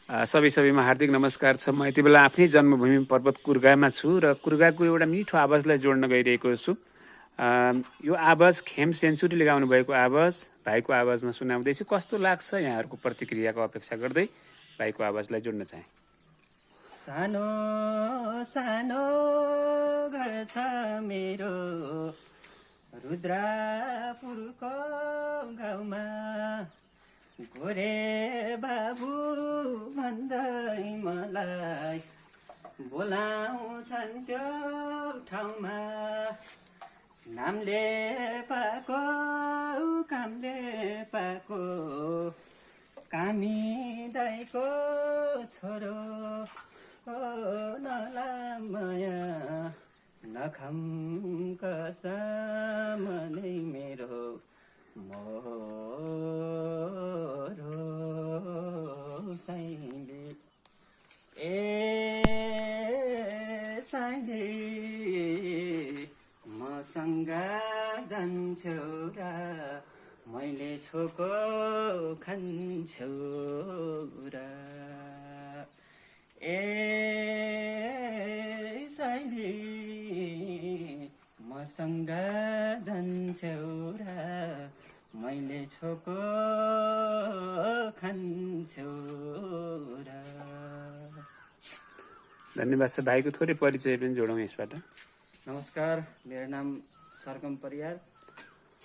सबैमा हार्दिक नमस्कार छ। म यति बेला आफ्नै जन्मभूमि पर्वत कुर्गामा छु र कुर्गाको एउटा मिठो आवाजलाई जोड्न गइरहेको छु। यो आवाज खेम सेन्चुरीले गाउनु भएको आवाज भाइको आवाजमा सुनाउँदैछु। कस्तो लाग्छ यहाँहरूको प्रतिक्रियाको अपेक्षा गर्दै भाइको आवाजलाई जोड्न चाहे। सानो सानो घर छ मेरो रुद्रपुरको गाउँमा, गोरे बाबु भन्दै मलाई बोलाउँछन् त्यो ठाउँमा। नामले पाको कामले पाको कामी दाइको छोरो, नलामया नखम कसम नै मेरो मोरो साइली। साइली मसँग जान्छौ र मैले छोको खान्छौ र। साइली मसँग जान्छौ र मैले छोको खान्छौ र। धन्यवाद छ। भाइको थोरै परिचय पनि जोडौँ यसबाट। नमस्कार, मेरो नाम सरगम परियार,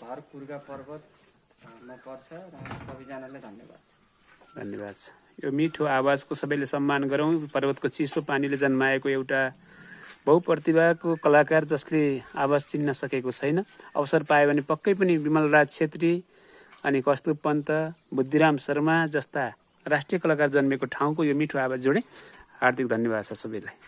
घर कुर्गा पर्वतमा पर्छ र सबैजनालाई धन्यवाद छ। धन्यवाद छ। यो मिठो आवाजको सबैले सम्मान गरौँ। पर्वतको चिसो पानीले जन्माएको एउटा बहुप्रतिभाको कलाकार जसले आवाज चिन्न सकेको छैन। अवसर पायो भने पक्कै पनि विमलराज छेत्री अनि कस्तुभ पन्त, बुद्धिराम शर्मा जस्ता राष्ट्रिय कलाकार जन्मेको ठाउँको यो मिठो आवाज जोडे। हार्दिक धन्यवाद छ सबैलाई।